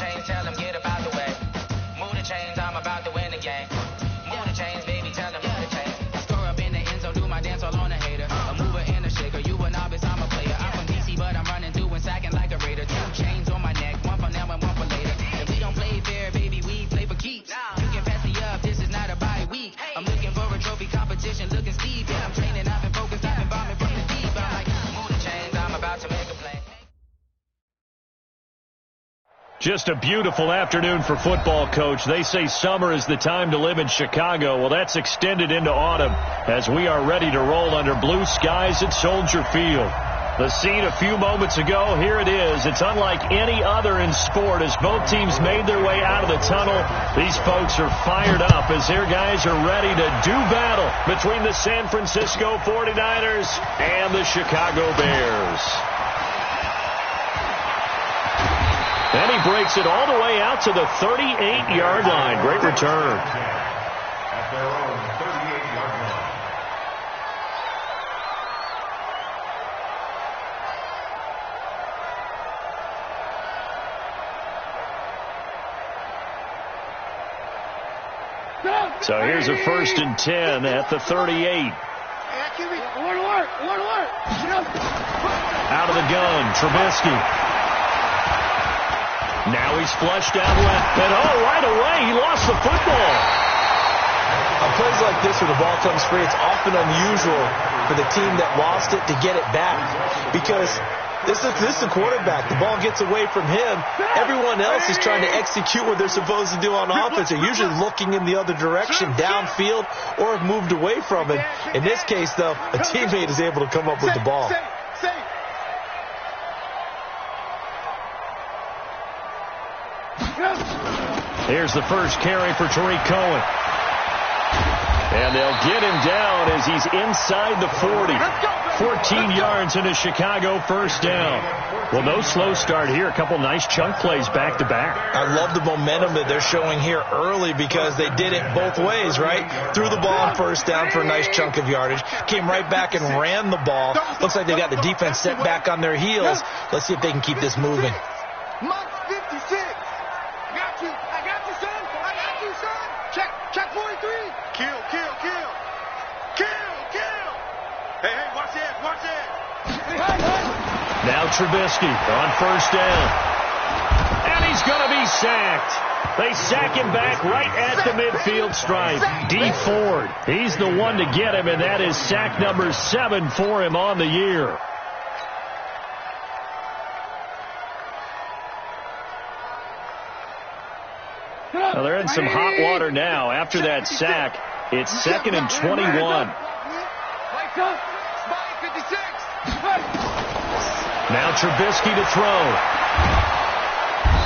chains, tell them get up out the way. Move the chains, I'm about to win the game. Move the chains, baby, tell them move the chains. I score up in the end zone, do my dance all on a hater. A mover and a shaker, you a novice, I'm a player. I'm from DC, but I'm running through and sacking like a raider. 2 chains on my neck, one for now and one for later. If we don't play fair, baby, we play for keeps. You can pass me up, this is not a bye week. I'm looking for a trophy competition, looking steep. Yeah, I'm training, I've been focused, I've been bombing from the deep. I'm like, move the chains, I'm about to make a play. Just a beautiful afternoon for football, Coach. They say summer is the time to live in Chicago. Well, that's extended into autumn as we are ready to roll under blue skies at Soldier Field. The scene a few moments ago, here it is. It's unlike any other in sport as both teams made their way out of the tunnel. These folks are fired up as their guys are ready to do battle between the San Francisco 49ers and the Chicago Bears. And he breaks it all the way out to the 38-yard line. Great return. At their own 38-yard line. So here's a 1st and 10 at the 38. Out of the gun, Trubisky. Now he's flushed out left. And right away, he lost the football. On plays like this where the ball comes free, it's often unusual for the team that lost it to get it back. Because this is the quarterback. The ball gets away from him. Everyone else is trying to execute what they're supposed to do on offense. They're usually looking in the other direction, downfield, or have moved away from it. In this case, though, a teammate is able to come up with the ball. Here's the first carry for Tariq Cohen. And they'll get him down as he's inside the 40. 14 yards in a Chicago first down. Well, no slow start here. A couple nice chunk plays back-to-back. I love the momentum that they're showing here early because they did it both ways, right? Threw the ball on first down for a nice chunk of yardage. Came right back and ran the ball. Looks like they got the defense set back on their heels. Let's see if they can keep this moving. Mike 56. I got you, son. Check 43. Kill. Hey, watch it. Now Trubisky on first down. And he's going to be sacked. They sack him back right at the midfield stripe. D. Ford, he's the one to get him, and that is sack number 7 for him on the year. Well, they're in some hot water now. After that sack, it's 2nd and 21. Now Trubisky to throw.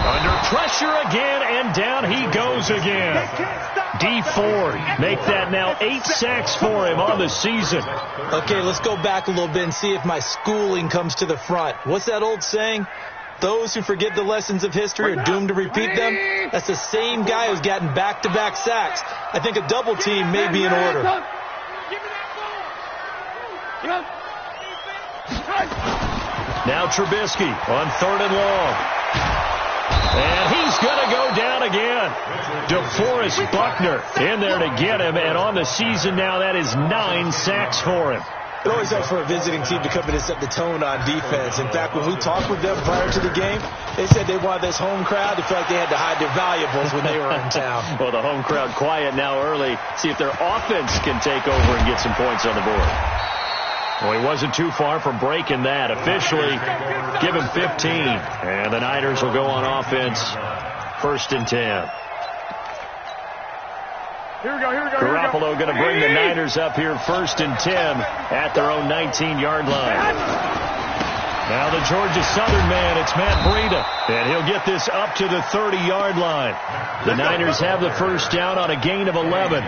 Under pressure again, and down he goes again. D. Ford make that now 8 sacks for him on the season. Okay, let's go back a little bit and see if my schooling comes to the front. What's that old saying? Those who forget the lessons of history are doomed to repeat them. That's the same guy who's gotten back-to-back sacks. I think a double team may be in order. Now Trubisky on 3rd and long. And he's going to go down again. DeForest Buckner in there to get him. And on the season now, that is 9 sacks for him. It always helps for a visiting team to come in and set the tone on defense. In fact, when we talked with them prior to the game, they said they wanted this home crowd to feel like they had to hide their valuables when they were in town. Well, the home crowd quiet now early. See if their offense can take over and get some points on the board. Well, he wasn't too far from breaking that. Officially, give him 15. And the Niners will go on offense, 1st and 10. Here we go. Garoppolo going to bring the Niners up here 1st and 10 at their own 19-yard line. Now the Georgia Southern man, it's Matt Breida, and he'll get this up to the 30-yard line. The Niners have the first down on a gain of 11.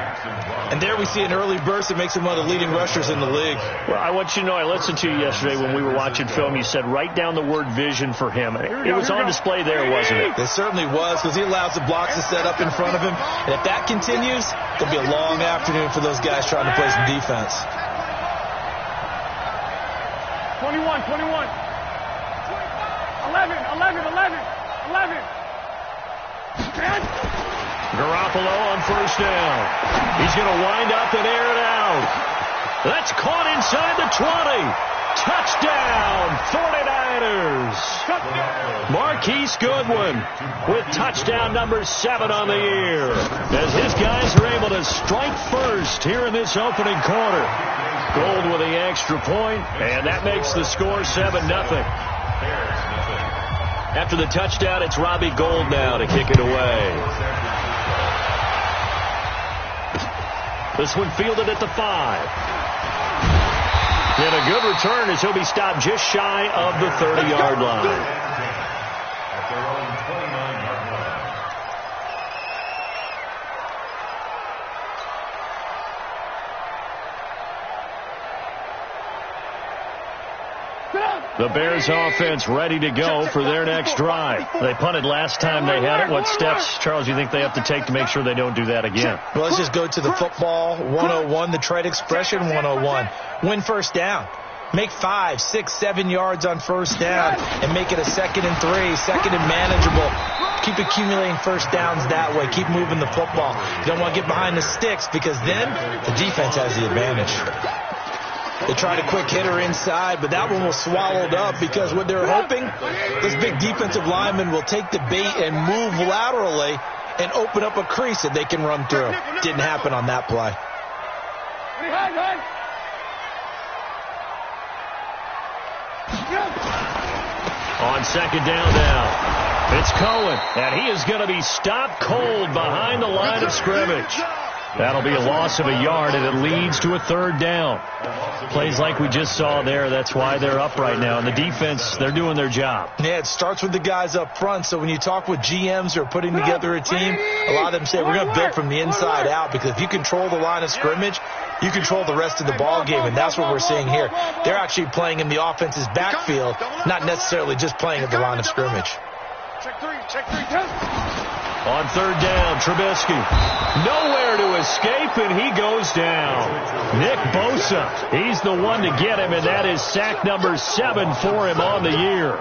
And there we see an early burst that makes him one of the leading rushers in the league. Well, I want you to know, I listened to you yesterday when we were watching film. You said write down the word vision for him. It was on display there, wasn't it? It certainly was, because he allows the blocks to set up in front of him. And if that continues, it'll be a long afternoon for those guys trying to play some defense. 21. 11. Garoppolo on first down. He's going to wind up and air it out. That's caught inside the 20. Touchdown, 49ers. Marquise Goodwin with touchdown number 7 on the year, as his guys are able to strike first here in this opening quarter. Gold with the extra point, and that makes the score 7-0. After the touchdown, it's Robbie Gould now to kick it away. This one fielded at the 5. And a good return as he'll be stopped just shy of the 30-yard line. At their own 29-yard line. The Bears offense ready to go for their next drive. They punted last time they had it. What steps, Charles, do you think they have to take to make sure they don't do that again? Well, let's just go to the football 101, the trade expression 101. Win first down. Make 5, 6, 7 yards on first down and make it a 2nd and 3, 2nd and manageable. Keep accumulating first downs that way. Keep moving the football. You don't want to get behind the sticks because then the defense has the advantage. They tried a quick hitter inside, but that one was swallowed up because what they're hoping, this big defensive lineman will take the bait and move laterally and open up a crease that they can run through. Didn't happen on that play. On second down now, it's Cohen, and he is going to be stopped cold behind the line of scrimmage. That'll be a loss of a yard, and it leads to a 3rd down. Plays like we just saw there, that's why they're up right now. And the defense, they're doing their job. Yeah, it starts with the guys up front. So when you talk with GMs who are putting together a team, a lot of them say, we're going to build from the inside out, because if you control the line of scrimmage, you control the rest of the ball game, and that's what we're seeing here. They're actually playing in the offense's backfield, not necessarily just playing at the line of scrimmage. Check 3, go. On 3rd down, Trubisky. Nowhere to escape, and he goes down. Nick Bosa, he's the one to get him, and that is sack number 7 for him on the year.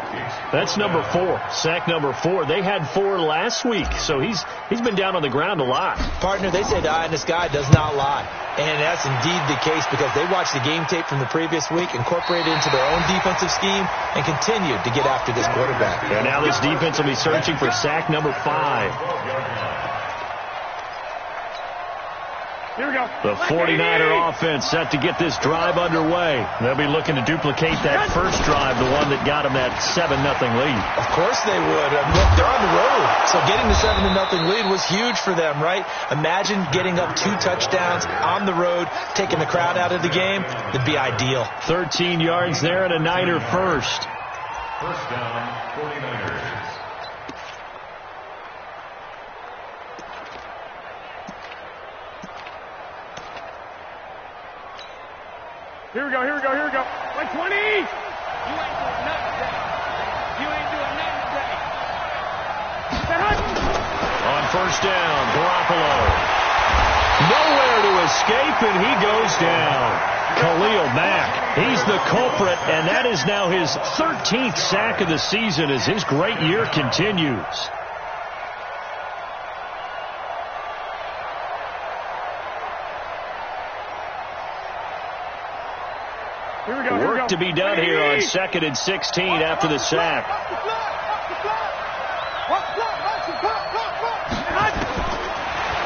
That's number 4, sack number 4. They had 4 last week, so he's been down on the ground a lot. Partner, they say the eye in the sky does not lie. And that's indeed the case because they watched the game tape from the previous week, incorporated it into their own defensive scheme, and continued to get after this quarterback. And now this defense will be searching for sack number 5. Here we go. The 49er offense set to get this drive underway. They'll be looking to duplicate that first drive, the one that got them that 7-0 lead. Of course they would. Look, they're on the road, so getting the 7-0 lead was huge for them, right? Imagine getting up 2 touchdowns on the road, taking the crowd out of the game. It'd be ideal. 13 yards there and a Niner first. First down, 49ers. Here we go. Like 20. You ain't doing nothing today. On first down, Garoppolo. Nowhere to escape, and he goes down. Khalil Mack, he's the culprit, and that is now his 13th sack of the season as his great year continues. Work to be done here on 2nd and 16 after the sack.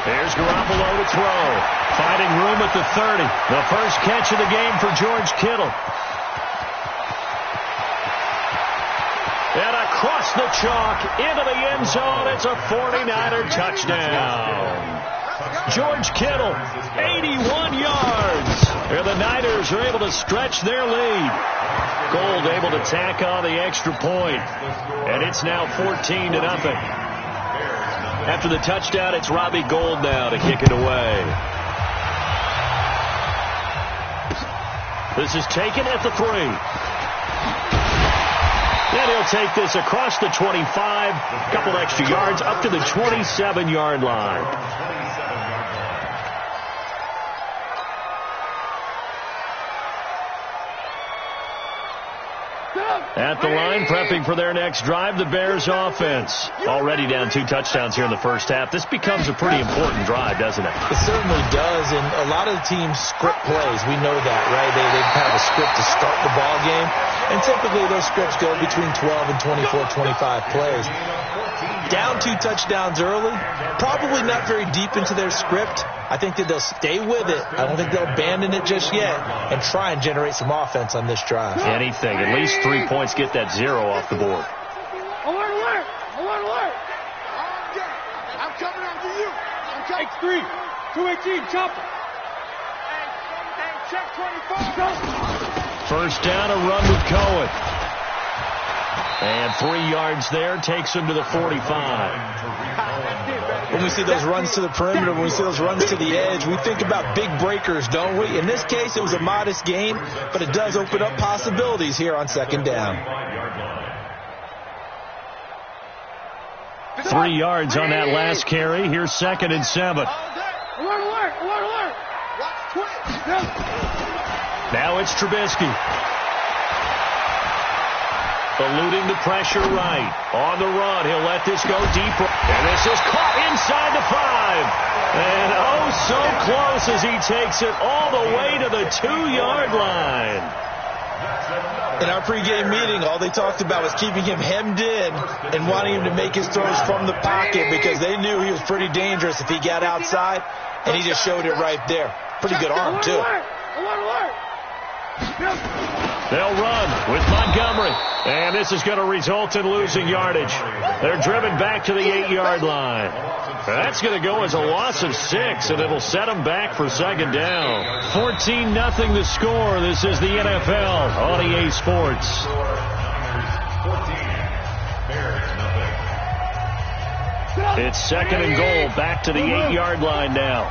There's Garoppolo to throw. Finding room at the 30. The first catch of the game for George Kittle. And across the chalk into the end zone. It's a 49er touchdown. George Kittle, 81 yards. And the Niners are able to stretch their lead. Gould able to tack on the extra point. And it's now 14-0. After the touchdown, it's Robbie Gould now to kick it away. This is taken at the 3. And he'll take this across the 25. A couple extra yards up to the 27-yard line. At the line, prepping for their next drive, the Bears offense. Already down 2 touchdowns here in the first half. This becomes a pretty important drive, doesn't it? It certainly does, and a lot of the teams script plays. We know that, right? They have a script to start the ball game, and typically those scripts go between 12 and 24, 25 plays. Down 2 touchdowns early, probably not very deep into their script. I think that they'll stay with it. I don't think they'll abandon it just yet and try and generate some offense on this drive. Anything. At least 3 points, get that 0 off the board. Alert, alert! Alert, alert! I'm coming after you. X3, 218, chopper. Hey, check 24. First down, a run with Cohen. And 3 yards there, takes him to the 45. When we see those runs to the perimeter, when we see those runs to the edge, we think about big breakers, don't we? In this case, it was a modest gain, but it does open up possibilities here on second down. 3 yards on that last carry. Here's 2nd and 7. Alert, alert, alert, alert. Now it's Trubisky. Eluding the pressure right. On the run, he'll let this go deeper. And this is caught inside the 5. And oh, so close as he takes it all the way to the 2-yard line. In our pregame meeting, all they talked about was keeping him hemmed in and wanting him to make his throws from the pocket because they knew he was pretty dangerous if he got outside, and he just showed it right there. Pretty good arm, too. Alert, alert. They'll run with Montgomery. And this is going to result in losing yardage. They're driven back to the 8-yard line. That's going to go as a loss of 6, and it'll set them back for second down. 14-0 the score. This is the NFL on EA Sports. It's 2nd and goal, back to the 8-yard line now.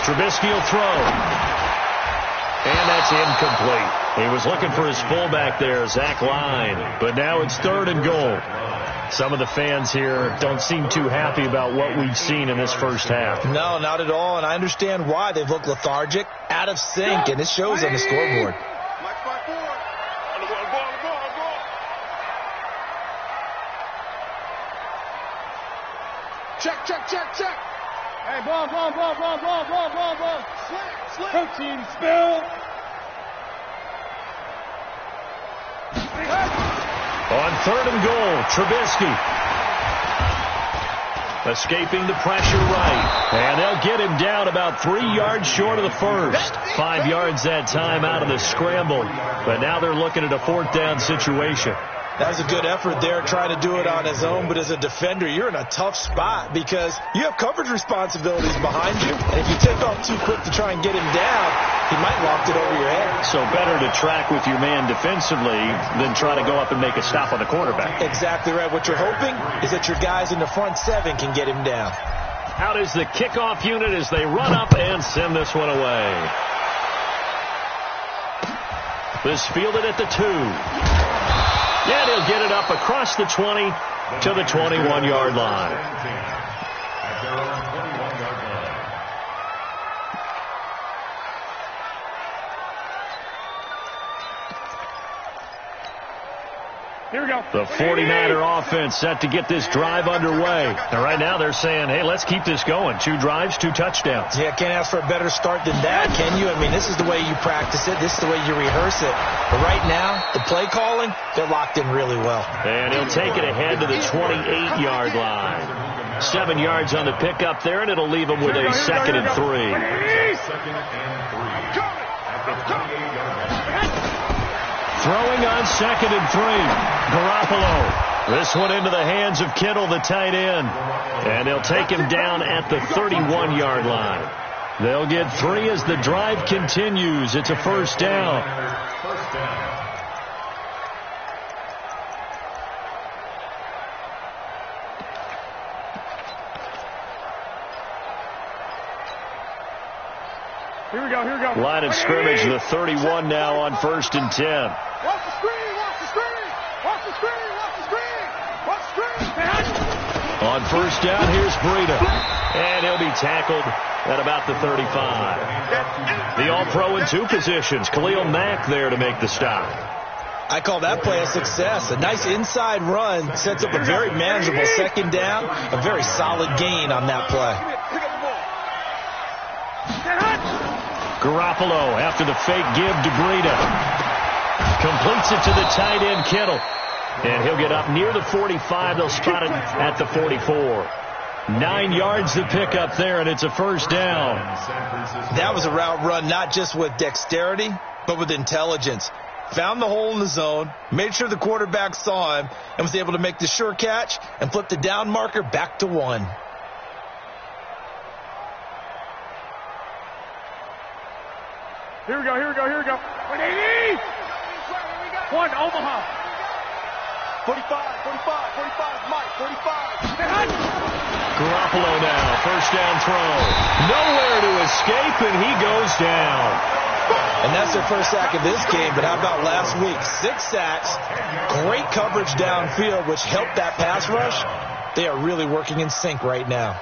Trubisky will throw. And that's incomplete. He was looking for his fullback there, Zach Line. But now it's 3rd and goal. Some of the fans here don't seem too happy about what we've seen in this first half. No, not at all, and I understand why. They've looked lethargic, out of sync, and it shows on the scoreboard. Check. Hey, ball. Slip. Protein spill. On 3rd and goal, Trubisky. Escaping the pressure right. And they'll get him down about 3 yards short of the first. 5 yards that time out of the scramble. But now they're looking at a 4th down situation. That was a good effort there, trying to do it on his own. But as a defender, you're in a tough spot because you have coverage responsibilities behind you. And if you take off too quick to try and get him down, he might loft it over your head. So better to track with your man defensively than try to go up and make a stop on the quarterback. Exactly right. What you're hoping is that your guys in the front 7 can get him down. Out is the kickoff unit as they run up and send this one away. This fielded at the 2. And he'll get it up across the 20 to the 21-yard line. Here we go. The 49er offense set to get this drive underway. And right now they're saying, hey, let's keep this going. 2 drives, 2 touchdowns. Yeah, can't ask for a better start than that, can you? I mean, this is the way you practice it. This is the way you rehearse it. But right now, the play calling, they're locked in really well. And he'll take it ahead to the 28-yard line. 7 yards on the pickup there, and it'll leave him with a 2nd and 3. Throwing on 2nd and 3. Garoppolo. This one into the hands of Kittle, the tight end. And he'll take him down at the 31-yard line. They'll get 3 as the drive continues. It's a 1st down. Here we go. Line of scrimmage, the 31 now on 1st and 10. Watch the screen. On 1st down, here's Breida. And he'll be tackled at about the 35. The All-Pro in 2 positions. Khalil Mack there to make the stop. I call that play a success. A nice inside run sets up a very manageable second down. A very solid gain on that play. Garoppolo after the fake give to Breida. Completes it to the tight end, Kittle. And he'll get up near the 45. They'll spot it at the 44. 9 yards to pick up there, and it's a first down. That was a route run not just with dexterity, but with intelligence. Found the hole in the zone, made sure the quarterback saw him, and was able to make the sure catch and flip the down marker back to 1. Here we go, here we go, here we go. 180! 1, Omaha. 45, Mike, 45. Garoppolo now, first down throw. Nowhere to escape, and he goes down. And that's their first sack of this game, but how about last week? 6 sacks, great coverage downfield, which helped that pass rush. They are really working in sync right now.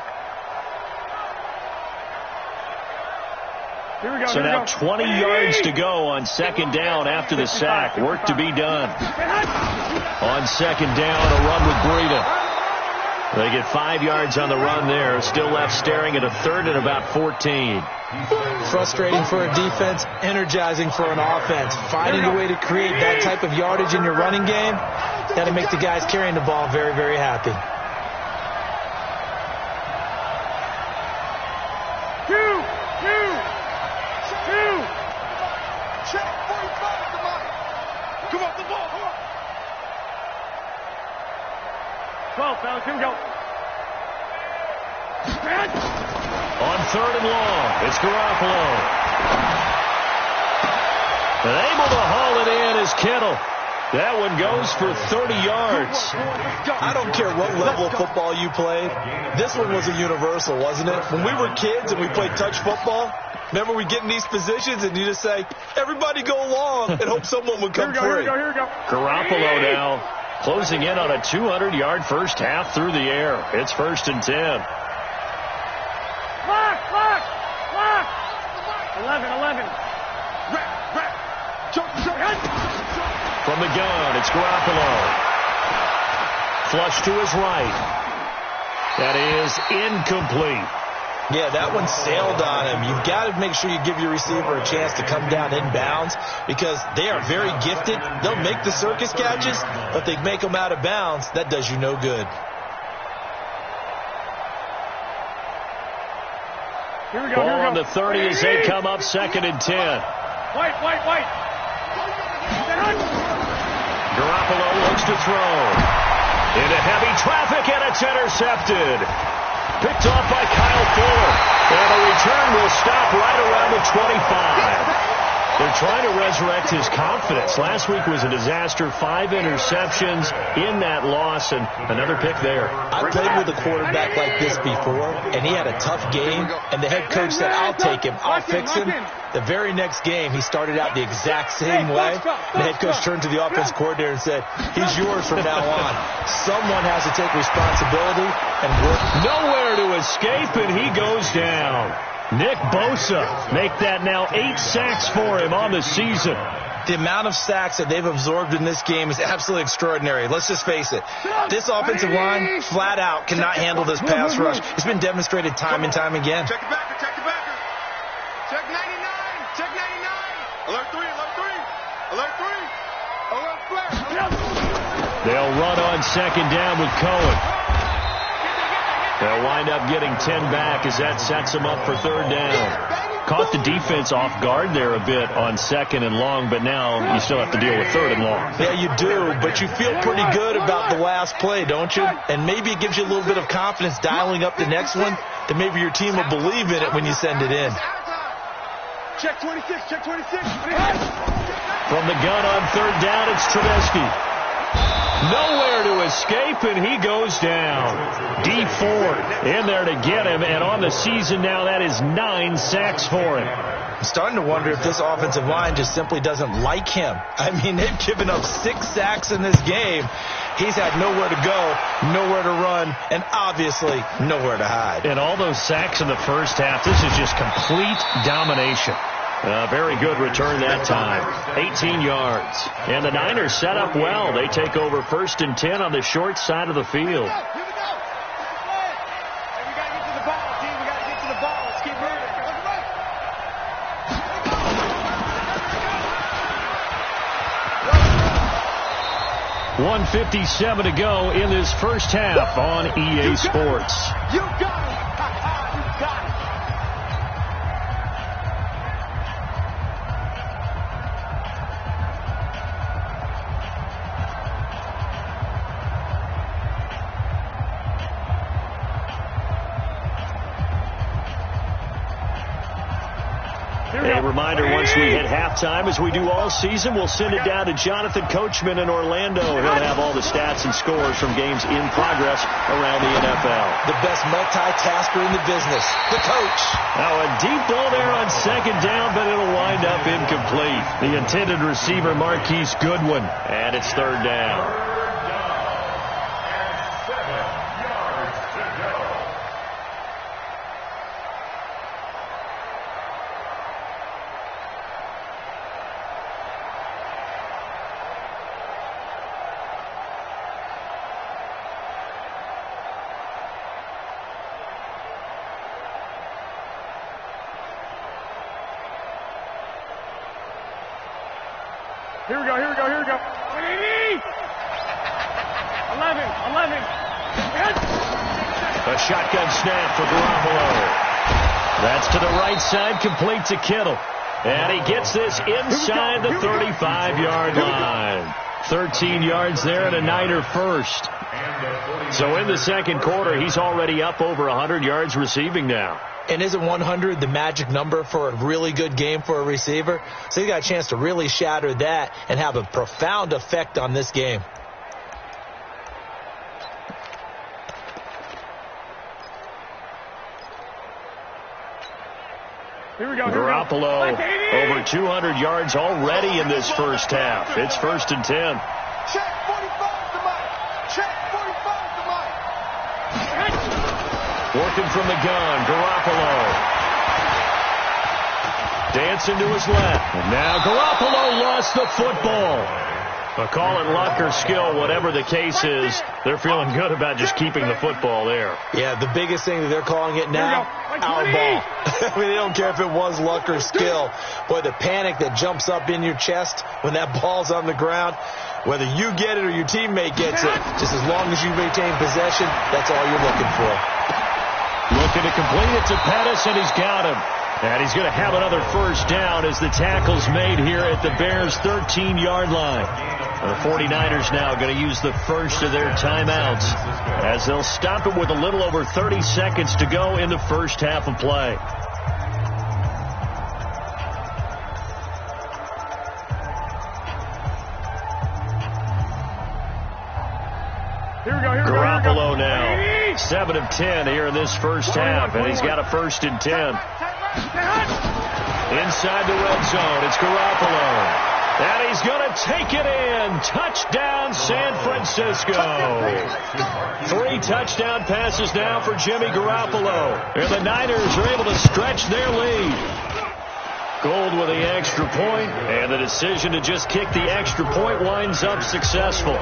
Here we go, so here now we go. 20 yards to go on second down after the sack. Work to be done. On second down, a run with Breida. They get 5 yards on the run there. Still left staring at a third and about 14. Frustrating for a defense, energizing for an offense. Finding a way to create that type of yardage in your running game, that'll make the guys carrying the ball very, very happy. Two. Check 45, come on. Come on, the ball, come on. 12, fellas, here we go. On third and long, it's Garoppolo. And able to haul it in is Kittle. That one goes for 30 yards. I don't care what level of football you played. This one was a universal, wasn't it? When we were kids and we played touch football, remember we get in these positions and you just say, everybody go long, and hope someone would come free. Here we go. Garoppolo now closing in on a 200-yard first half through the air. It's 1st and 10. Lock. 11. From the gun, it's Garoppolo. Flush to his right. That is incomplete. Yeah, that one sailed on him. You've got to make sure you give your receiver a chance to come down inbounds because they are very gifted. They'll make the circus catches, but they make them out of bounds. That does you no good. Here we go. Ball on the 30 as they come up 2nd and 10. White. Garoppolo looks to throw. Into heavy traffic, and it's intercepted. Picked off by Kyle Fuller. And the return will stop right around the 25. They're trying to resurrect his confidence. Last week was a disaster. 5 interceptions in that loss, and another pick there. I played with a quarterback like this before, and he had a tough game, and the head coach said, I'll take him, I'll fix him. The very next game, he started out the exact same way. The head coach turned to the offense coordinator and said, he's yours from now on. Someone has to take responsibility and work. Nowhere to escape, and he goes down. Nick Bosa make that now 8 sacks for him on the season. The amount of sacks that they've absorbed in this game is absolutely extraordinary. Let's just face it. This offensive line, flat out, cannot handle this pass rush. It's been demonstrated time and time again. Check the backer. Check 99. Check 99. Alert 3. Alert flare. They'll run on second down with Cohen. They'll wind up getting 10 back as that sets them up for third down. Caught the defense off guard there a bit on second and long, but now you still have to deal with third and long. Yeah, you do, but you feel pretty good about the last play, don't you? And maybe it gives you a little bit of confidence dialing up the next one, that maybe your team will believe in it when you send it in. Check 26. From the gun on third down, it's Trubisky. Nowhere to escape, and he goes down. D Ford in there to get him, and on the season now, that is 9 sacks for him. I'm starting to wonder if this offensive line just simply doesn't like him. I mean, they've given up 6 sacks in this game. He's had nowhere to go, nowhere to run, and obviously nowhere to hide. And all those sacks in the first half, this is just complete domination. Very good return that time. 18 yards. And the Niners set up well. They take over 1st and 10 on the short side of the field. .157 to go in this first half on EA Sports. You got it! You got it! A reminder, once we hit halftime, as we do all season, we'll send it down to Jonathan Coachman in Orlando. He'll have all the stats and scores from games in progress around the NFL. The best multitasker in the business, the coach. Now a deep ball there on 2nd down, but it'll wind up incomplete. The intended receiver, Marquise Goodwin, and it's 3rd down. Here we go. 11. A shotgun snap for Garoppolo. That's to the right side, complete to Kittle. And he gets this inside the 35-yard line. 13 yards there and a Niner first. So in the second quarter, he's already up over 100 yards receiving now. And isn't 100 the magic number for a really good game for a receiver? So he got a chance to really shatter that and have a profound effect on this game. Here we go. Garoppolo over 200 yards already in this first half. It's 1st and 10. Check 45 to Mike. Check 45 to Mike. Working from the gun, Garoppolo. Dancing to his left. And now Garoppolo lost the football. But call it luck or skill, whatever the case is, they're feeling good about just keeping the football there. Yeah, the biggest thing that they're calling it now, our ball. I mean, they don't care if it was luck or skill. Boy, the panic that jumps up in your chest when that ball's on the ground, whether you get it or your teammate gets it, just as long as you retain possession, that's all you're looking for. Looking to complete it to Pettis, and he's got him. And he's going to have another first down as the tackle's made here at the Bears' 13-yard line. The 49ers now going to use the first of their timeouts as they'll stop it with a little over 30 seconds to go in the first half of play. Garoppolo now, 7 of 10 here in this first half, and he's got a 1st and 10. Inside the red zone, it's Garoppolo. And he's going to take it in. Touchdown, San Francisco. 3 touchdown passes now for Jimmy Garoppolo. And the Niners are able to stretch their lead. Gold with the extra point, and the decision to just kick the extra point winds up successful.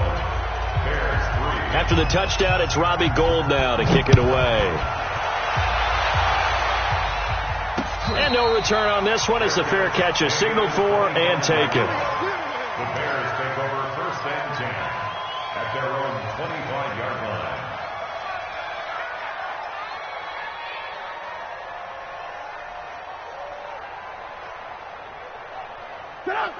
After the touchdown, it's Robbie Gould now to kick it away. And no return on this one as the fair catch is signaled for and taken. The Bears take over 1st and 10 at their own 25-yard line.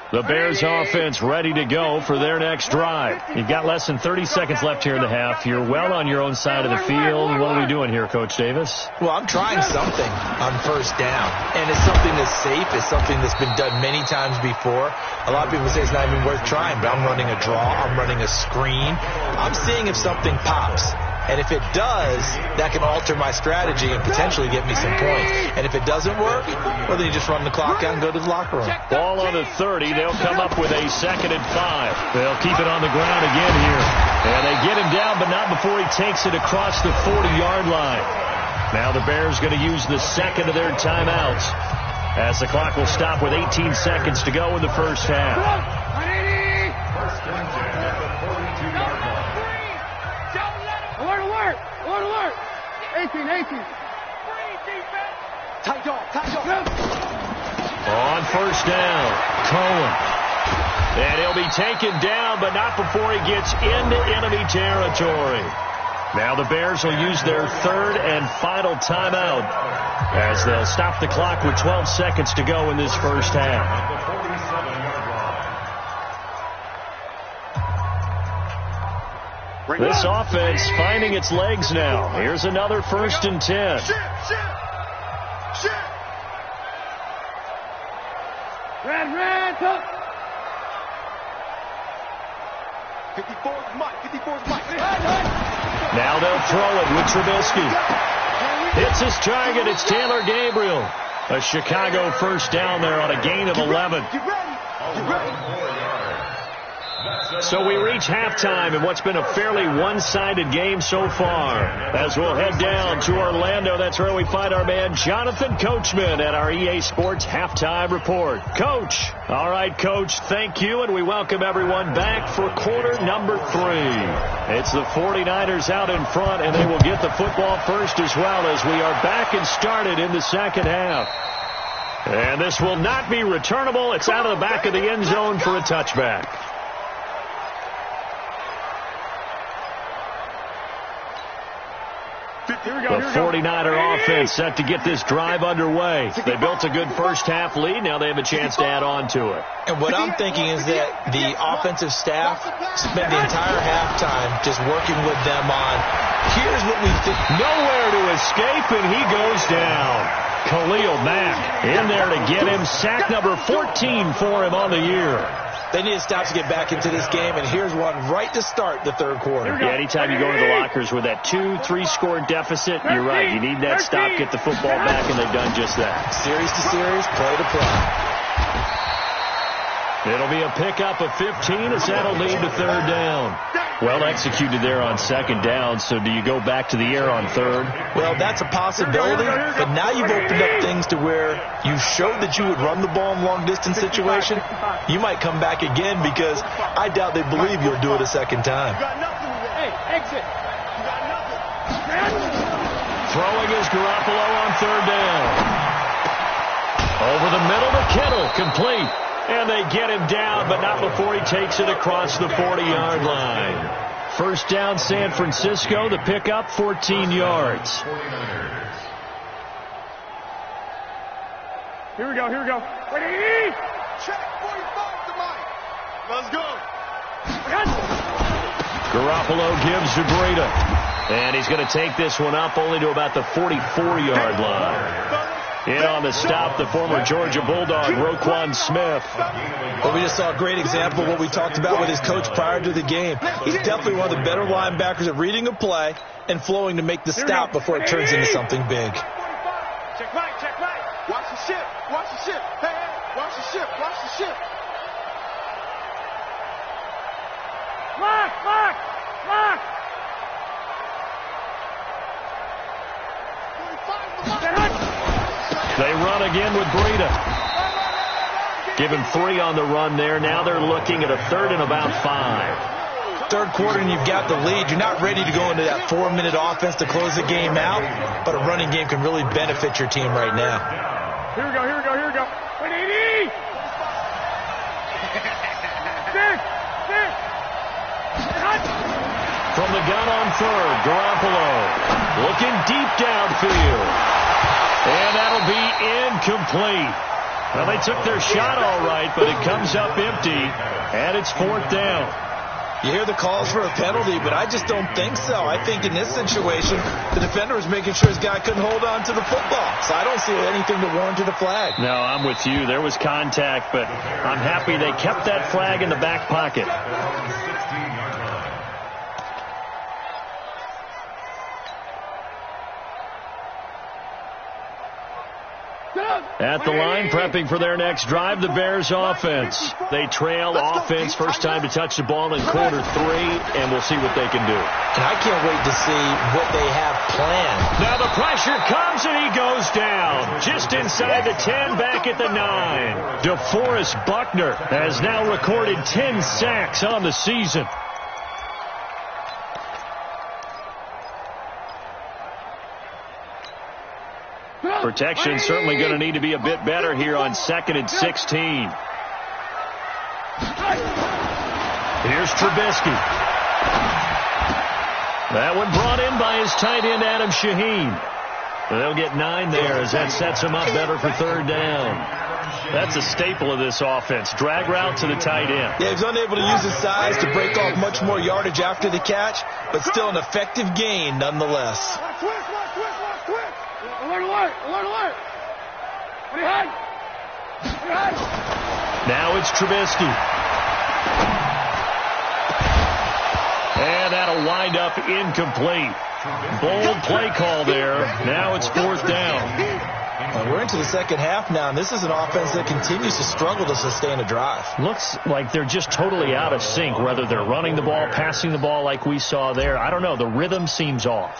The Bears offense ready to go for their next drive. You've got less than 30 seconds left here in the half. You're well on your own side of the field. What are we doing here, Coach Davis? Well, I'm trying something on 1st down, and it's something that's safe. It's something that's been done many times before. A lot of people say it's not even worth trying, but I'm running a draw. I'm running a screen. I'm seeing if something pops. And if it does, that can alter my strategy and potentially get me some points. And if it doesn't work, well, then you just run the clock out and go to the locker room. Ball on the 30. They'll come up with a 2nd and 5. They'll keep it on the ground again here. And they get him down, but not before he takes it across the 40-yard line. Now the Bears going to use the second of their timeouts as the clock will stop with 18 seconds to go in the first half. Alert! 18. Tight dog. On first down, Cohen. And he'll be taken down, but not before he gets into enemy territory. Now the Bears will use their 3rd and final timeout as they'll stop the clock with 12 seconds to go in this first half. This offense finding its legs now. Here's another 1st and 10. Red, up. 54's Mike. Now they'll throw it with Trubisky. Hits his target. It's Taylor Gabriel. A Chicago first down there on a gain of 11. Get ready. So we reach halftime in what's been a fairly one-sided game so far. As we'll head down to Orlando, that's where we find our man Jonathan Coachman at our EA Sports Halftime Report. Coach. All right, Coach, thank you, and we welcome everyone back for quarter number 3. It's the 49ers out in front, and they will get the football first as well as we are back and started in the second half. And this will not be returnable. It's out of the back of the end zone for a touchback. The 49er offense set to get this drive underway. They built a good first half lead. Now they have a chance to add on to it. And what I'm thinking is that the offensive staff spent the entire halftime just working with them on, here's what we think. Nowhere to escape, and he goes down. Khalil Mack in there to get him. Sack number 14 for him on the year. They need to stop to get back into this game, and here's one right to start the third quarter. Yeah, anytime you go into the lockers with that 2-3 score deficit, you're right. You need that stop, get the football back, and they've done just that. Series to series, play to play. It'll be a pickup of 15 as that'll lead to third down. Well executed there on second down, so do you go back to the air on third? Well, that's a possibility, but now you've opened up things to where you showed that you would run the ball in long-distance situation. You might come back again because I doubt they believe you'll do it a second time. Hey, exit. Throwing is Garoppolo on third down. Over the middle to Kittle, complete. And they get him down, but not before he takes it across the 40-yard line. First down, San Francisco. The pickup, 14 yards. Here we go. Ready? Check 45 to Mike. Let's go. Garoppolo gives to Breida. And he's going to take this one up only to about the 44-yard line. In on the stop, the former Georgia Bulldog, Roquan Smith. Well, we just saw a great example of what we talked about with his coach prior to the game. He's definitely one of the better linebackers at reading a play and flowing to make the stop before it turns into something big. Check right. Watch the ship. Hey, watch the ship. Lock. They run again with Breida. Give him 3 on the run there. Now they're looking at a third and about 5. Third quarter and you've got the lead. You're not ready to go into that 4-minute offense to close the game out, but a running game can really benefit your team right now. Here we go. 180. Six. From the gun on third, Garoppolo looking deep downfield. And that'll be incomplete. Well, they took their shot all right, but it comes up empty, and it's fourth down. You hear the calls for a penalty, but I just don't think so. I think in this situation, the defender was making sure his guy couldn't hold on to the football. So I don't see anything that warranted a flag. No, I'm with you. There was contact, but I'm happy they kept that flag in the back pocket. At the line, prepping for their next drive, the Bears offense. They trail offense, first time to touch the ball in quarter 3, and we'll see what they can do. And I can't wait to see what they have planned. Now the pressure comes, and he goes down. Just inside the 10, back at the 9. DeForest Buckner has now recorded 10 sacks on the season. Protection certainly going to need to be a bit better here on 2nd and 16. Here's Trubisky. That one brought in by his tight end, Adam Shaheen. They'll get 9 there as that sets him up better for 3rd down. That's a staple of this offense. Drag route to the tight end. Yeah, he's unable to use his size to break off much more yardage after the catch, but still an effective gain nonetheless. Alert! Now it's Trubisky. And that'll wind up incomplete. Bold play call there. Now it's 4th down. We're into the second half now, and this is an offense that continues to struggle to sustain a drive. Looks like they're just totally out of sync, whether they're running the ball, passing the ball like we saw there. I don't know. The rhythm seems off.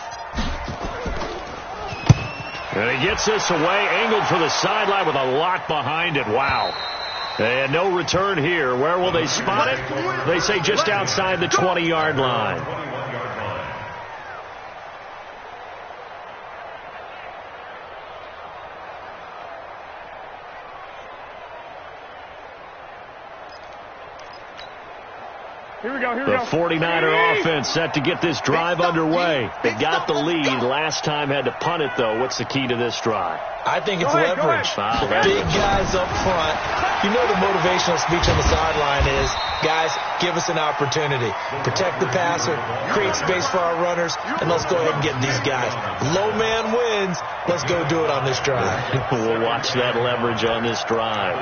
And he gets this away, angled for the sideline with a lot behind it. Wow. And no return here. Where will they spot it? They say just outside the 20-yard line. Here we go. The 49er offense set to get this drive underway. They got the lead. Last time had to punt it, though. What's the key to this drive? I think it's leverage. The big guys up front. You know the motivational speech on the sideline is, guys, give us an opportunity. Protect the passer, create space for our runners, and let's go ahead and get these guys. Low man wins. Let's go do it on this drive. We'll watch that leverage on this drive.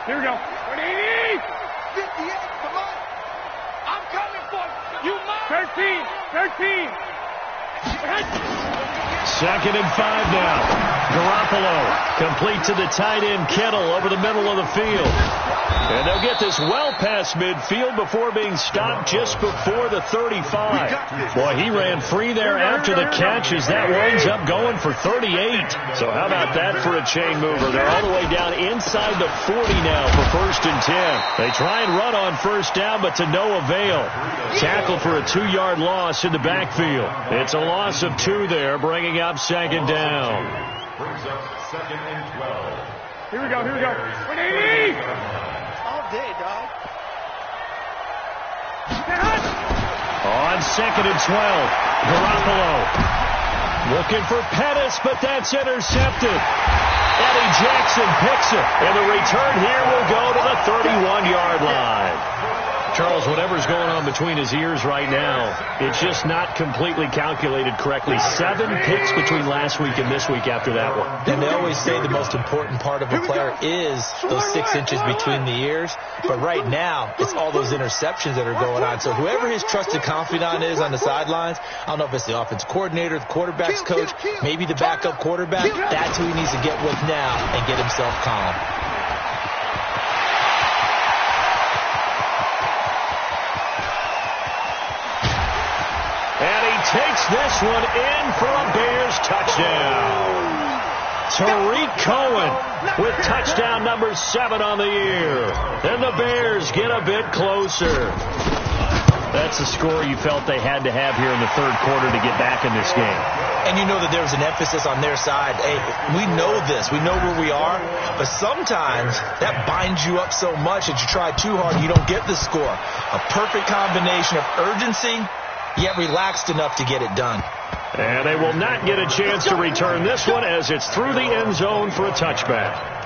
Here we go. 58, come on. I'm coming for you. 13. 2nd and 5 now. Garoppolo complete to the tight end, Kittle, over the middle of the field. And they'll get this well past midfield before being stopped just before the 35. Boy, he ran free there after the catch as that winds up going for 38. So how about that for a chain mover? They're all the way down inside the 40 now for 1st and 10. They try and run on 1st down, but to no avail. Tackle for a 2-yard loss in the backfield. It's a loss of 2 there, bringing up 2nd down. Brings up 2nd and 12. Here we go. 180. All day, dog. On 2nd and 12, Garoppolo looking for Pettis, but that's intercepted. Eddie Jackson picks it, and the return here will go to the 31-yard line. Charles, whatever's going on between his ears right now, it's just not completely calculated correctly. 7 picks between last week and this week after that one. And they always say the most important part of a player is those 6 inches between the ears. But right now, it's all those interceptions that are going on. So whoever his trusted confidant is on the sidelines, I don't know if it's the offensive coordinator, the quarterback's coach, maybe the backup quarterback, that's who he needs to get with now and get himself calm. And he takes this one in for a Bears touchdown. Tariq Cohen with touchdown number 7 on the year. And the Bears get a bit closer. That's the score you felt they had to have here in the 3rd quarter to get back in this game. And you know that there was an emphasis on their side. Hey, we know this. We know where we are. But sometimes that binds you up so much that you try too hard, you don't get the score. A perfect combination of urgency, yet relaxed enough to get it done. And they will not get a chance to return this one as it's through the end zone for a touchback.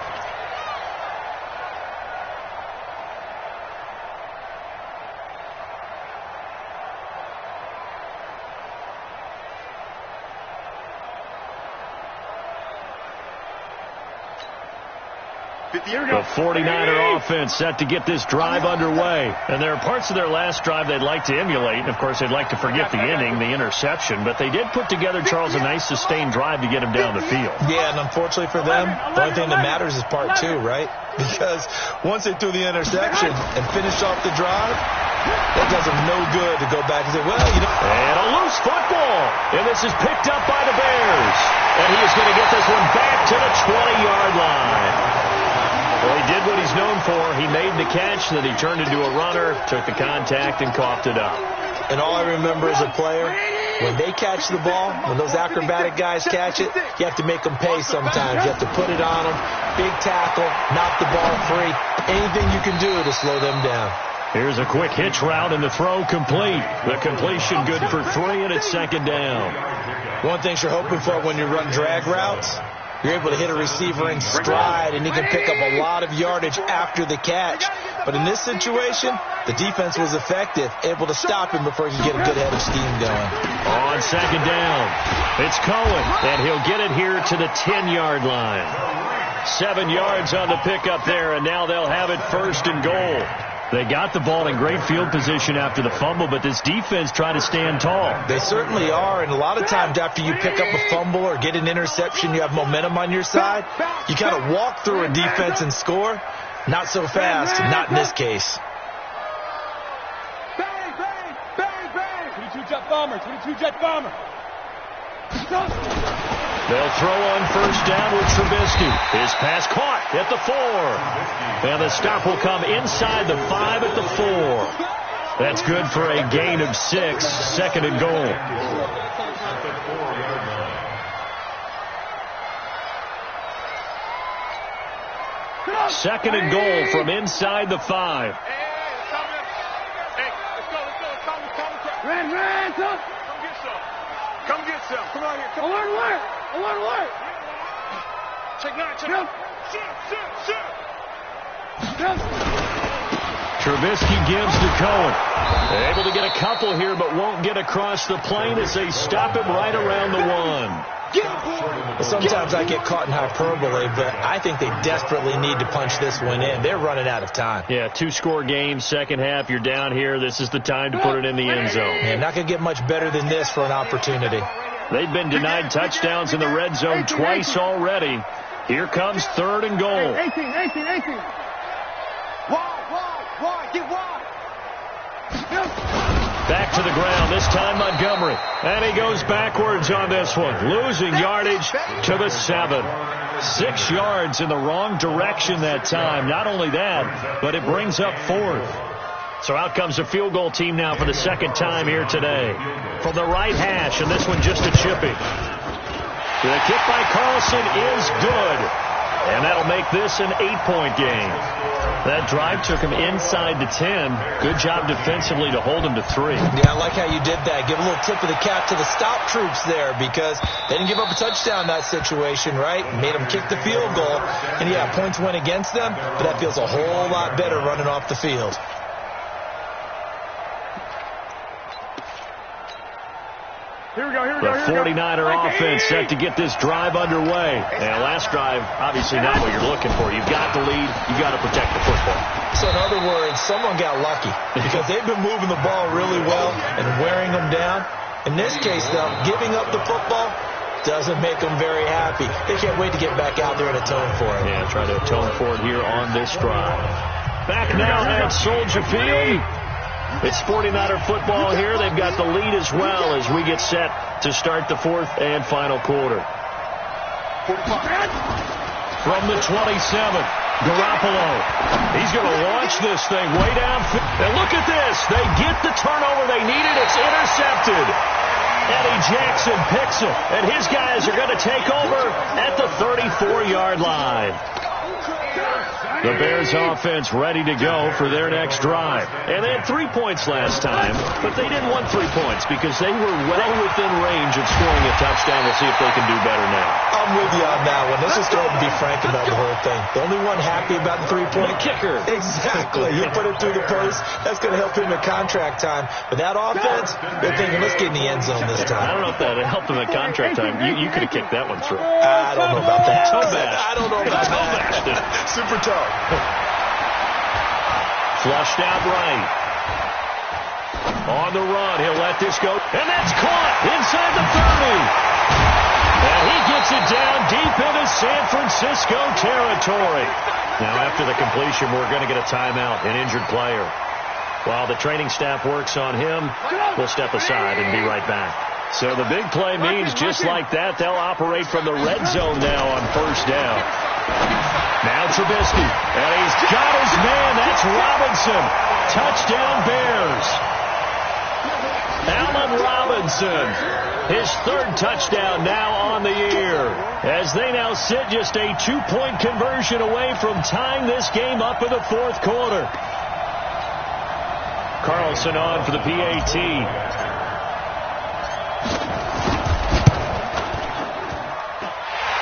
The 49er offense set to get this drive underway. And there are parts of their last drive they'd like to emulate. And, of course, they'd like to forget the inning, the interception. But they did put together, Charles, a nice sustained drive to get him down the field. Yeah, and unfortunately for them, the only thing that matters is part two, right? Because once they threw the interception and finished off the drive, that does them no good to go back and say, well, you know. And a loose football. And this is picked up by the Bears. And he is going to get this one back to the 20-yard line. Well, he did what he's known for. He made the catch, then he turned into a runner, took the contact, and coughed it up. And all I remember as a player, when they catch the ball, when those acrobatic guys catch it, you have to make them pay sometimes. You have to put it on them, big tackle, knock the ball free, anything you can do to slow them down. Here's a quick hitch route, and the throw complete. The completion good for 3, and it's second down. One thing you're hoping for when you run drag routes, you're able to hit a receiver in stride, and he can pick up a lot of yardage after the catch. But in this situation, the defense was effective, able to stop him before he can get a good head of steam going. On second down, it's Cohen, and he'll get it here to the 10-yard line. 7 yards on the pickup there, and now they'll have it first and goal. They got the ball in great field position after the fumble, but this defense tried to stand tall. They certainly are, and a lot of times after you pick up a fumble or get an interception, you have momentum on your side. You kind of walk through a defense and score. Not so fast, not in this case. Bang, bang, bang, bang. 22 jet bomber, 22 jet bomber. They'll throw on first down with Trubisky. His pass caught at the 4. And the stop will come inside the 5 at the 4. That's good for a gain of 6, second and goal. Second and goal from inside the 5. Ran, son. Come get some. Come on here. Come on. Alert. Check 9. Check 9. Shoot. Trubisky gives to Cohen. They're able to get a couple here, but won't get across the plane as they stop him right around the 1. Sometimes I get caught in hyperbole, but I think they desperately need to punch this one in. They're running out of time. Yeah, 2-score game, second half, you're down here. This is the time to put it in the end zone. Yeah, not going to get much better than this for an opportunity. They've been denied touchdowns in the red zone twice already. Here comes third and goal. 18. Wide. Get wide. Back to the ground, this time Montgomery. And he goes backwards on this one, losing yardage to the 7. 6 yards in the wrong direction that time. Not only that, but it brings up 4th. So out comes the field goal team now for the second time here today. From the right hash, and this one just a chippy. The kick by Carlson is good. And that'll make this an 8-point game. That drive took him inside the 10. Good job defensively to hold him to 3. Yeah, I like how you did that. Give a little tip of the cap to the stop troops there because they didn't give up a touchdown in that situation, right? Made them kick the field goal. And, yeah, points went against them, but that feels a whole lot better running off the field. Here we go. The 49er offense set to get this drive underway. And last drive, obviously not what you're looking for. You've got the lead. You've got to protect the football. So in other words, someone got lucky because they've been moving the ball really well and wearing them down. In this case, though, giving up the football doesn't make them very happy. They can't wait to get back out there and atone for it. Yeah, try to atone for it here on this drive. Back now at Soldier Field. It's 49er football here. They've got the lead as well as we get set to start the 4th and final quarter. From the 27, Garoppolo. He's going to launch this thing way downfield. And look at this. They get the turnover they needed. It's intercepted. Eddie Jackson picks it. And his guys are going to take over at the 34-yard line. The Bears offense ready to go for their next drive. And they had 3 points last time, but they didn't want 3 points because they were well within range of scoring a touchdown. We'll see if they can do better now. I'm with you on that one. Let's just go ahead and be frank about the whole thing. The only one happy about the 3-point kicker. Exactly. He put it through the post. That's going to help him at contract time. But that offense, they're thinking, let's get in the end zone this time. I don't know if that helped him at contract time. You could have kicked that one through. I don't know about that. Toe bash. I don't know about that. Super toe. Flushed out right. On the run, he'll let this go. And that's caught inside the 30. And he gets it down deep into San Francisco territory. Now, after the completion, we're going to get a timeout, an injured player. While the training staff works on him, we'll step aside and be right back. So the big play means just like that, they'll operate from the red zone now on first down. Now Trubisky, and he's got his man. That's Robinson. Touchdown Bears. Allen Robinson, his third touchdown now on the year, as they now sit just a 2-point conversion away from tying this game up in the fourth quarter. Carlson on for the PAT.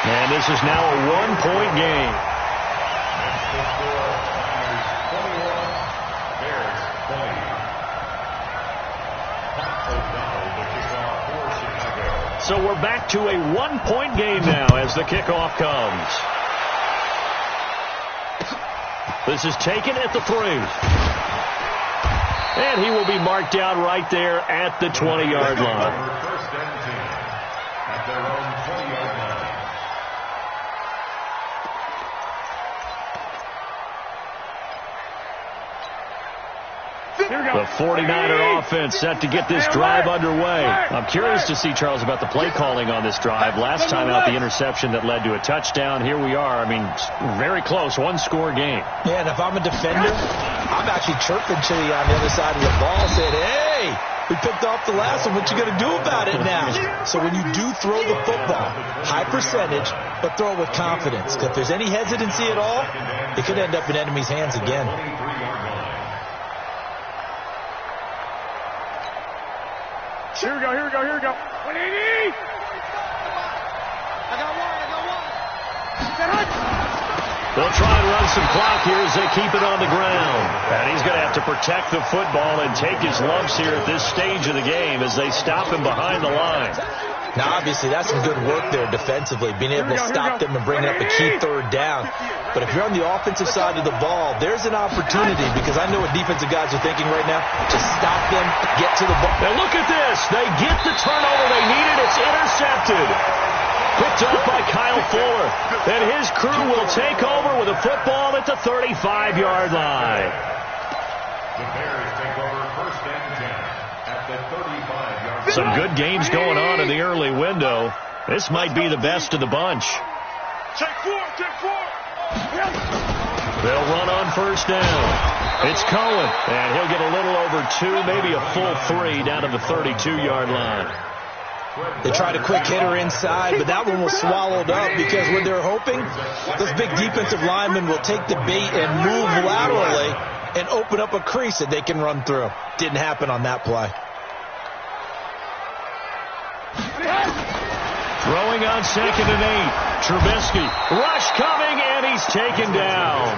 And this is now a 1-point game. So we're back to a 1-point game now as the kickoff comes. This is taken at the 3. And he will be marked down right there at the 20-yard line. First and 10 at their own 20-yard line. The 49er offense set to get this drive underway. I'm curious to see, Charles, about the play calling on this drive. Last time out, the interception that led to a touchdown. Here we are. I mean, very close, 1-score game. Yeah, and if I'm a defender, I'm actually chirping to you on the other side of the ball, saying, hey, we picked off the last one. What you going to do about it now? So when you do throw the football, high percentage, but throw it with confidence. Because if there's any hesitancy at all, it could end up in enemy's hands again. Here we go, here we go, here we go. 180! I got one. They'll try and run some clock here as they keep it on the ground. And he's going to have to protect the football and take his lumps here at this stage of the game as they stop him behind the line. Now, obviously, that's some good work there defensively, being able to stop them and bring up a key third down. But if you're on the offensive side of the ball, there's an opportunity, because I know what defensive guys are thinking right now, to stop them, get to the ball. Now look at this. They get the turnover they needed. It's intercepted. Picked up by Kyle Fuller. And his crew will take over with a football at the 35-yard line. The Bears take over first and 10 at the 35-yard line. Some good games going on in the early window. This might be the best of the bunch. Take 4, take 4. They'll run on first down. It's Cohen, and he'll get a little over 2, maybe a full 3 down to the 32-yard line. They tried a quick hitter inside, but that one was swallowed up because what they're hoping, those big defensive linemen will take the bait and move laterally and open up a crease that they can run through. Didn't happen on that play. Throwing on 2nd and 8. Trubisky. Rush coming, and he's taken down.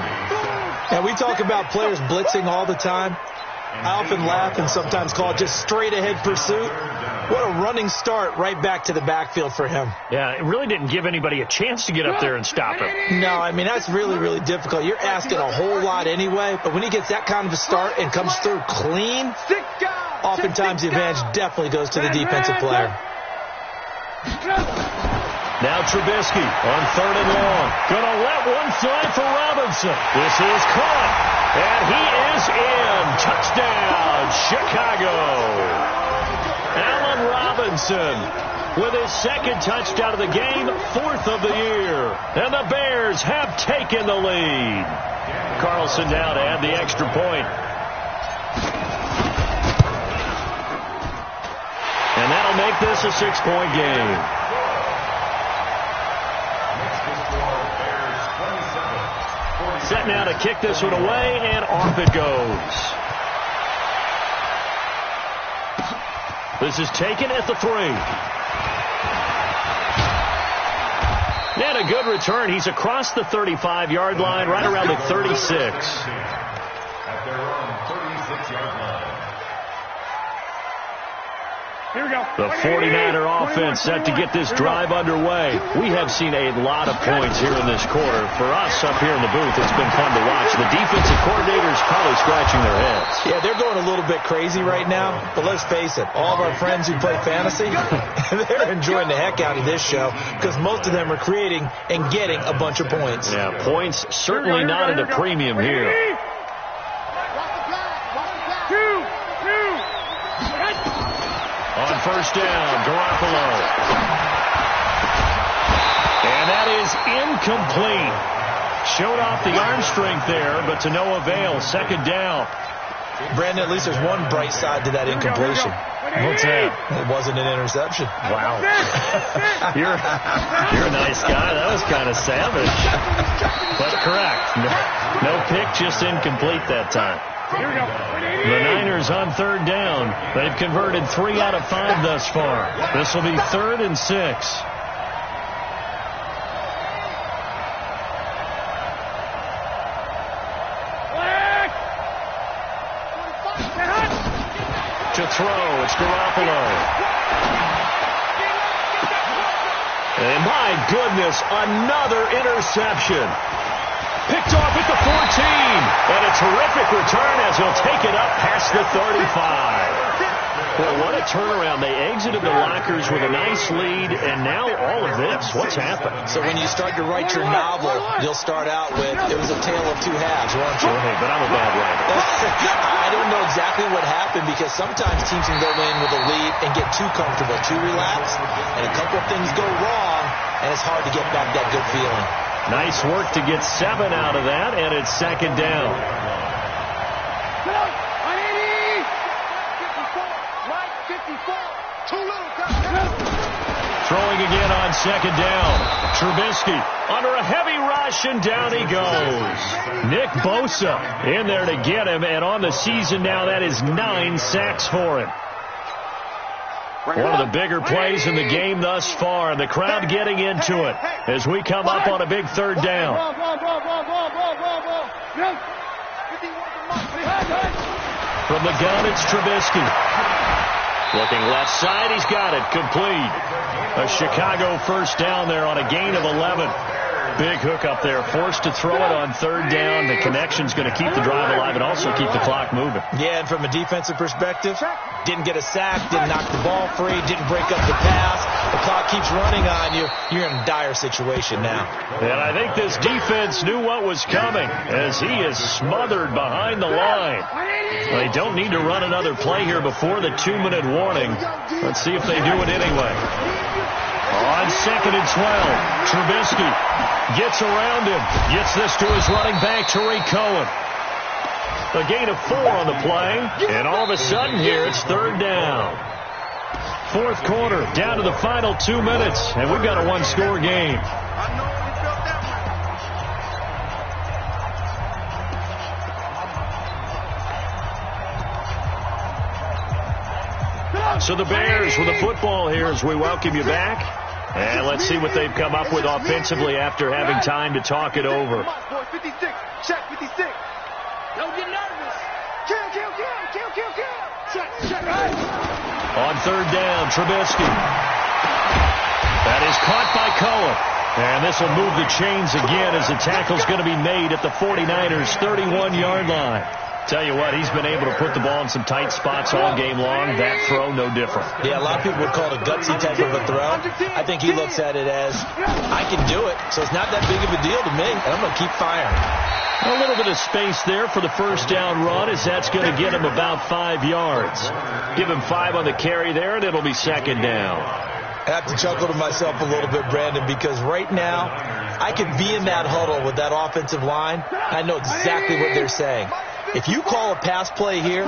And we talk about players blitzing all the time. I often laugh and sometimes call it just straight-ahead pursuit. What a running start right back to the backfield for him. Yeah, it really didn't give anybody a chance to get up there and stop him. No, I mean, that's really, really difficult. You're asking a whole lot anyway, but when he gets that kind of a start and comes through clean, oftentimes the advantage definitely goes to the defensive player. Now Trubisky on 3rd and long. Gonna let one fly for Robinson. This is caught. And he is in. Touchdown, Chicago. Allen Robinson with his 2nd touchdown of the game, 4th of the year. And the Bears have taken the lead. Carlson now to add the extra point. And that'll make this a 6-point game. Set Set now to kick this one away, and off it goes. This is taken at the 3. And a good return. He's across the 35-yard line, right around the 36. At their own 36-yard line. Here we go. The 49er offense set to get this drive underway. We have seen a lot of points here in this quarter. For us up here in the booth, it's been fun to watch. The defensive coordinators probably scratching their heads. Yeah, they're going a little bit crazy right now, but let's face it, all of our friends who play fantasy, they're enjoying the heck out of this show because most of them are creating and getting a bunch of points. Yeah, points certainly not at a premium here. On first down, Garoppolo. And that is incomplete. Showed off the arm strength there, but to no avail. Second down. Brandon, at least there's one bright side to that incompletion. What's that? It wasn't an interception. Wow. You're a nice guy. That was kind of savage. But correct. No pick, just incomplete that time. Here we go. The Niners on third down. They've converted 3 out of 5 thus far. This will be 3rd and 6. To throw, it's Garoppolo. And my goodness, another interception. Picked off at the 14. And a terrific return as he'll take it up past the 35. Well, what a turnaround. They exited the lockers with a nice lead, and now all of this. What's happened? So when you start to write your novel, you'll start out with, it was a tale of 2 halves, won't you? Hey, but I'm a bad writer. I don't know exactly what happened because sometimes teams can go in with a lead and get too comfortable, too relaxed, and a couple of things go wrong, and it's hard to get back that good feeling. Nice work to get 7 out of that, and it's second down. Throwing again on second down. Trubisky under a heavy rush, and down he goes. Nick Bosa in there to get him, and on the season now, that is 9 sacks for him. One of the bigger plays in the game thus far, and the crowd getting into it as we come up on a big third down. From the gun, it's Trubisky. Looking left side, he's got it. Complete. A Chicago first down there on a gain of 11. Big hook up there. Forced to throw it on third down. The connection's going to keep the drive alive and also keep the clock moving. Yeah, and from a defensive perspective, didn't get a sack, didn't knock the ball free, didn't break up the pass. The clock keeps running on you. You're in a dire situation now. And I think this defense knew what was coming as he is smothered behind the line. They don't need to run another play here before the 2-minute warning. Let's see if they do it anyway. On second and 12, Trubisky gets around him, gets this to his running back, Tariq Cohen. A gain of 4 on the play, and all of a sudden here it's third down. Fourth quarter, down to the final 2 minutes, and we've got a 1-score game. So the Bears with the football here as we welcome you back. And let's see what they've come up with offensively after having time to talk it over. 56, check 56. Don't get nervous. Kill. Check. On third down, Trubisky. That is caught by Cohen. And this will move the chains again as the tackle's going to be made at the 49ers' 31-yard line. Tell you what, he's been able to put the ball in some tight spots all game long. That throw, no different. Yeah, a lot of people would call it a gutsy type of a throw. I think he looks at it as, I can do it, so it's not that big of a deal to me, and I'm going to keep firing. A little bit of space there for the first down run as that's going to get him about 5 yards. Give him 5 on the carry there, and it'll be second down. I have to chuckle to myself a little bit, Brandon, because right now I could be in that huddle with that offensive line. I know exactly what they're saying. If you call a pass play here,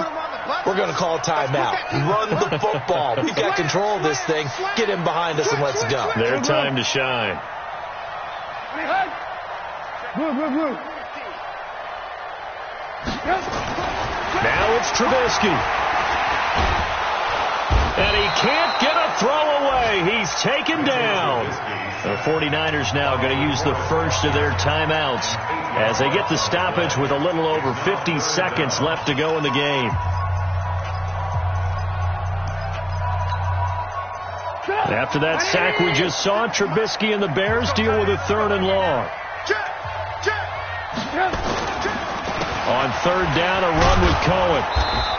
we're going to call a timeout. Run the football. We've got control of this thing. Get him behind us and let's go. Their time to shine. Now it's Trubisky. And he can't get a throw away. He's taken down. The 49ers now going to use the first of their timeouts as they get the stoppage with a little over 50 seconds left to go in the game. After that sack we just saw, Trubisky and the Bears deal with a 3rd and long. On 3rd down, a run with Cohen.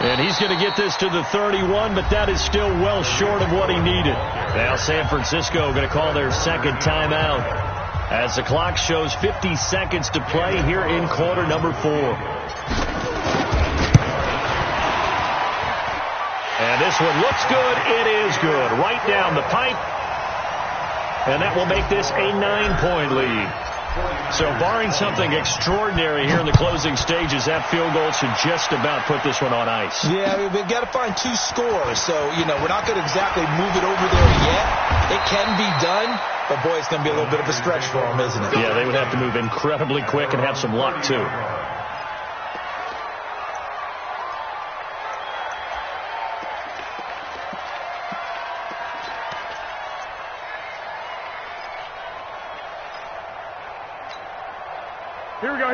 And he's going to get this to the 31, but that is still well short of what he needed. Now San Francisco going to call their 2nd timeout as the clock shows 50 seconds to play here in quarter number 4. And this one looks good. It is good. Right down the pipe. And that will make this a 9-point lead. So barring something extraordinary here in the closing stages, that field goal should just about put this one on ice. Yeah, we've got to find 2 scores. So, we're not going to exactly move it over there yet. It can be done, but boy, it's going to be a little bit of a stretch for them, isn't it? Yeah, they would have to move incredibly quick and have some luck, too.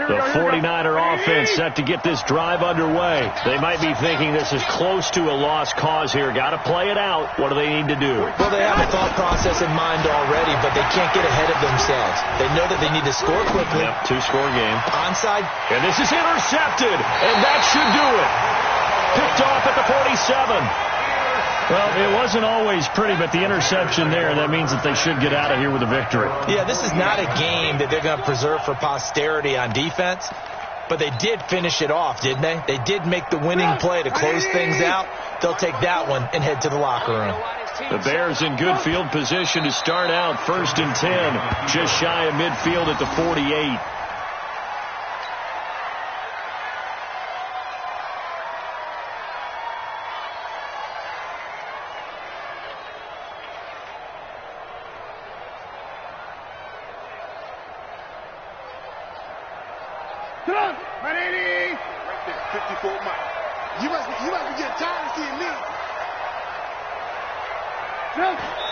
The 49er offense set to get this drive underway. They might be thinking this is close to a lost cause here. Got to play it out. What do they need to do? Well, they have a thought process in mind already, but they can't get ahead of themselves. They know that they need to score quickly. Yep, 2-score game. Onside. And this is intercepted, and that should do it. Picked off at the 47. Well, it wasn't always pretty, but the interception there, that means that they should get out of here with a victory. Yeah, this is not a game that they're going to preserve for posterity on defense, but they did finish it off, didn't they? They did make the winning play to close things out. They'll take that one and head to the locker room. The Bears in good field position to start out 1st and 10, just shy of midfield at the 48.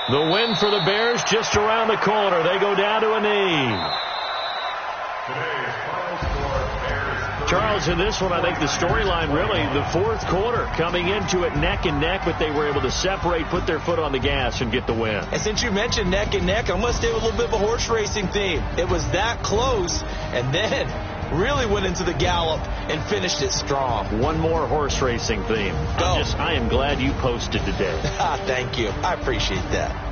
The win for the Bears just around the corner. They go down to a knee. Charles, in this one, I think the storyline really, the 4th quarter, coming into it neck and neck, but they were able to separate, put their foot on the gas, and get the win. And since you mentioned neck and neck, I'm going to stay with a little bit of a horse racing theme. It was that close, and then really went into the gallop and finished it strong. One more horse racing theme. I am glad you posted today. Thank you. I appreciate that.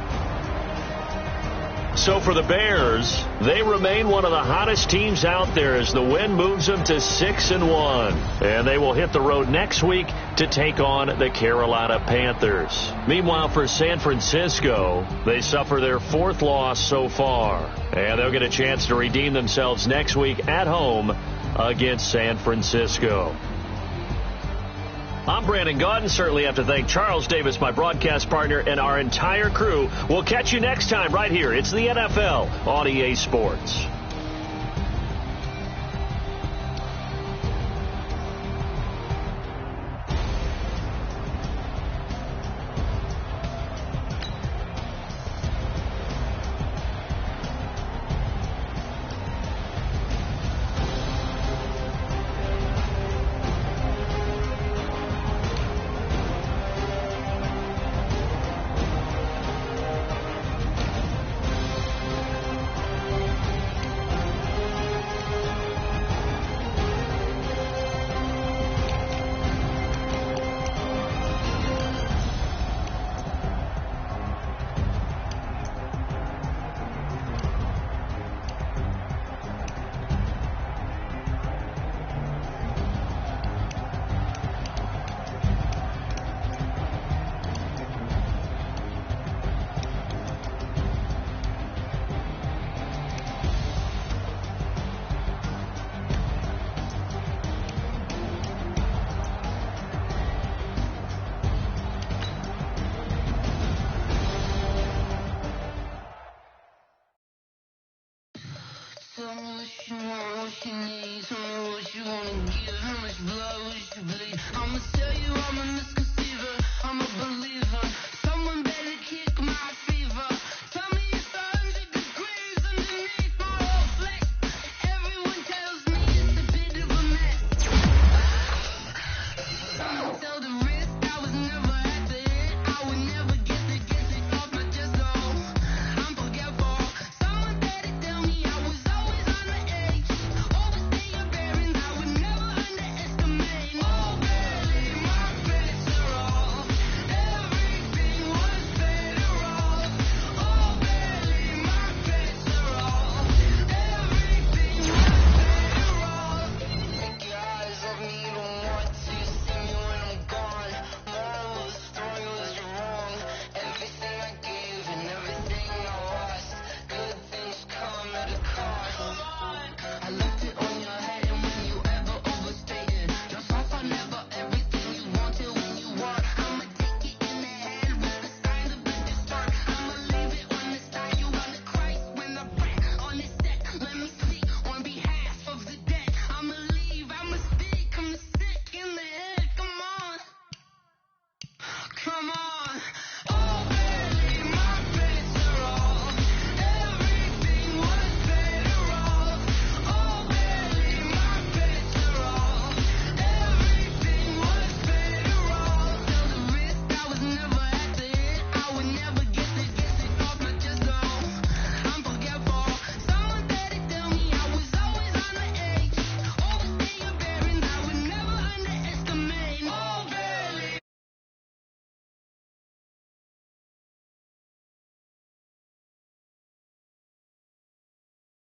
So for the Bears, they remain one of the hottest teams out there as the win moves them to 6-1. And they will hit the road next week to take on the Carolina Panthers. Meanwhile, for San Francisco, they suffer their 4th loss so far. And they'll get a chance to redeem themselves next week at home against San Francisco. I'm Brandon Gaudin. Certainly have to thank Charles Davis, my broadcast partner, and our entire crew. We'll catch you next time right here. It's the NFL on EA Sports. Tell me what you want, what you need, tell me what you you wanna give, how much blood would you bleed? I'ma tell you I'm in the sky.